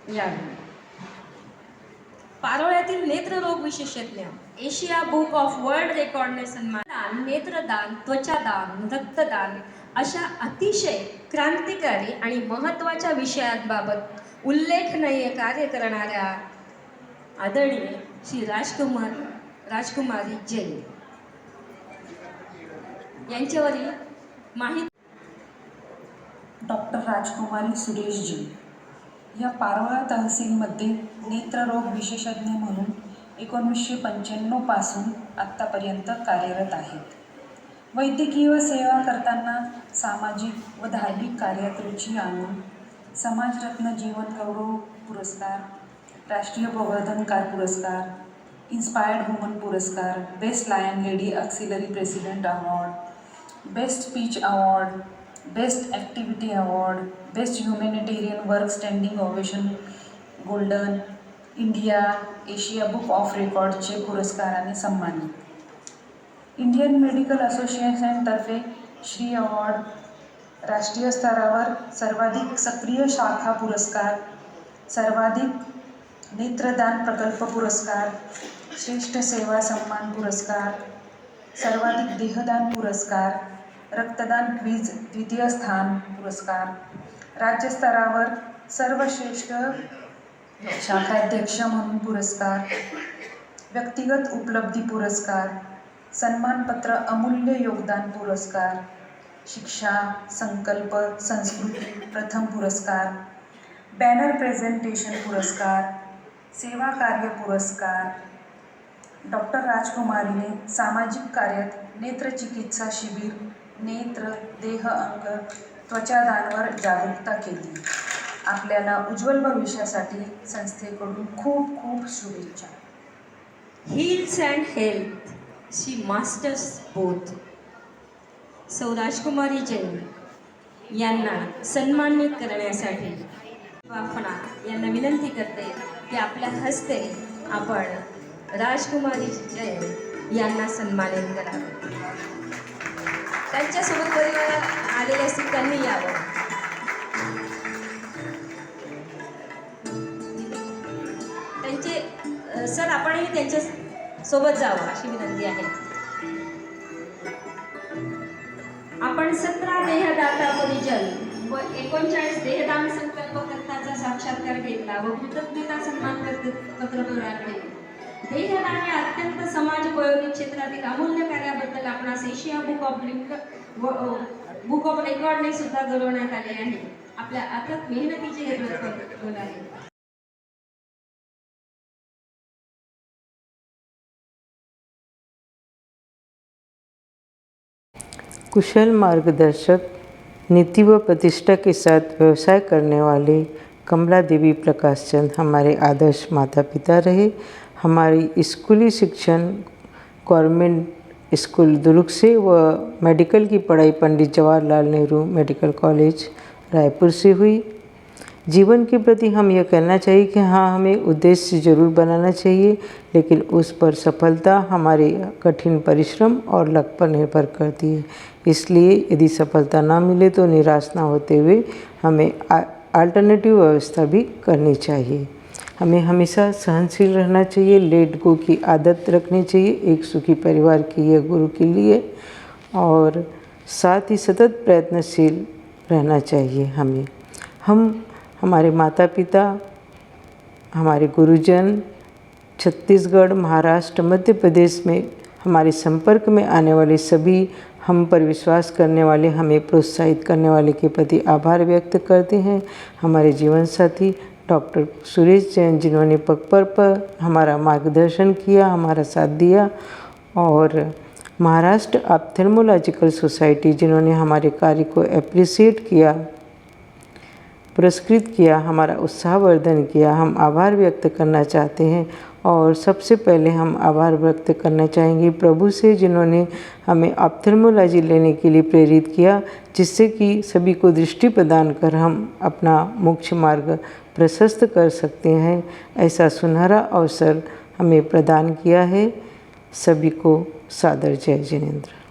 यावे। पारोळ्यातील नेत्ररोग विशेषज्ञ Asia book of world रेकॉर्डने सन्मान नेत्रदान, त्वचादान, रक्तदान अशा अतिशय क्रांतिकारी आणि महत्त्वाच्या विषयांबाबत उल्लेखनीय कार्य करणाऱ्या आदरणीय श्री राजकुमारी जैन यांच्यावरील माहिती। डॉक्टर राजकुमारी सुरेशजी या पारोळा तहसीलमध्ये नेत्ररोग विशेषज्ञ म्हणून 1995 पासून आत्तापर्यंत कार्यरत आहेत। वैद्यकीय सेवा करताना सामाजिक व धार्मिक कार्यात रुची आणून समाजरत्न जीवन गौरव पुरस्कार, राष्ट्रीय प्रवर्धनकार पुरस्कार, इन्स्पायर्ड वुमन पुरस्कार, best lion lady auxiliary president award, best speech award, best activity award, best humanitarian work standing ovation golden, India Asia book of रेकॉर्डचे पुरस्काराने सन्मानित। इंडियन मेडिकल असोसिएशनतर्फे श्री अवॉर्ड, राष्ट्रीय स्तरावर सर्वाधिक सक्रिय शाखा पुरस्कार, सर्वाधिक नेत्रदान प्रकल्प पुरस्कार, श्रेष्ठ सेवा सन्मान पुरस्कार, सर्वाधिक देहदान पुरस्कार, रक्तदान क्विज द्वितीय स्थान पुरस्कार, राज्यस्तरावर सर्वश्रेष्ठ शाखाध्यक्ष म्हणून पुरस्कार, व्यक्तिगत उपलब्धी पुरस्कार, सन्मानपत्र अमूल्य योगदान पुरस्कार, शिक्षा संकल्प संस्कृती प्रथम पुरस्कार, बॅनर प्रेझेंटेशन पुरस्कार, सेवा कार्य पुरस्कार। डॉक्टर राजकुमारीने सामाजिक कार्यात नेत्रचिकित्सा शिबिर, नेत्र, देह अंग, त्वचादानावर जागरूकता केली। आपल्याला उज्ज्वल भविष्यासाठी संस्थेकडून खूप खूप शुभेच्छा। Heels and health she masters both सौ राजकुमारी जैन यांना सन्मानित करण्यासाठी वाफना यांना विनंती करते की आपल्या हस्ते आपण राजकुमारी जैन यांना सन्मानित करावे। त्यांच्यासोबत परिवारात आलेले असतील त्यांनी यावं। त्यांचे सर आपणही त्यांच्या सोबत जावं अशी विनंती आहे। आपण 17 देहदाता परिजन व 39 देहदान संकल्प कर्ताचा साक्षात्कार घेतला व कृतज्ञता सन्मान पत्र प्रदान केले। देहदान या अत्यंत समाजोपयोगी क्षेत्रातील अमूल्य कार्याबद्दल आपणास एशिया बुक ऑफ रेकॉर्डने सुद्धा गौरवण्यात आले आहे। आपल्या अथक मेहनतीचे हे फळ आहे। कुशल मार्गदर्शक, नीति व प्रतिष्ठा के साथ व्यवसाय करने वाले कमला देवी प्रकाश चंद हमारे आदर्श माता पिता रहे। हमारी स्कूली शिक्षण गवर्नमेंट स्कूल दुर्ग से व मेडिकल की पढ़ाई पंडित जवाहरलाल नेहरू मेडिकल कॉलेज रायपुर से हुई। जीवन के प्रति हम यह कहना चाहिए कि हाँ, हमें उद्देश्य जरूर बनाना चाहिए, लेकिन उस पर सफलता हमारे कठिन परिश्रम और लक पर निर्भर करती है। इसलिए यदि सफलता ना मिले तो निराश ना होते हुए हमें अल्टरनेटिव व्यवस्था भी करनी चाहिए। हमें हमेशा सहनशील रहना चाहिए, लेट गो की आदत रखनी चाहिए, एक सुखी परिवार की यह गुरु के लिए, और साथ ही सतत प्रयत्नशील रहना चाहिए। हम हमारे माता पिता, हमारे गुरुजन छत्तीसगढ़, महाराष्ट्र, मध्य प्रदेश में हमारे संपर्क में आने वाले सभी हम पर विश्वास करने वाले, हमें प्रोत्साहित करने वाले के प्रति आभार व्यक्त करते हैं। हमारे जीवन साथी डॉक्टर सुरेश जैन जिन्होंने पग पर हमारा मार्गदर्शन किया, हमारा साथ दिया, और महाराष्ट्र ऑप्थेल्मोलॉजिकल सोसाइटी जिन्होंने हमारे कार्य को एप्रिशिएट किया, पुरस्कृत किया, हमारा उत्साहवर्धन किया। हम आभार व्यक्त करना चाहते हैं, और सबसे पहले हम आभार व्यक्त करना चाहेंगे प्रभु से, जिन्होंने हमें ऑप्थेल्मोलॉजी लेने के लिए प्रेरित किया, जिससे कि सभी को दृष्टि प्रदान कर हम अपना मोक्ष मार्ग प्रशस्त कर सकते हैं। ऐसा सुनहरा अवसर हमें प्रदान किया है। सभी को सादर जय जिनेंद्र।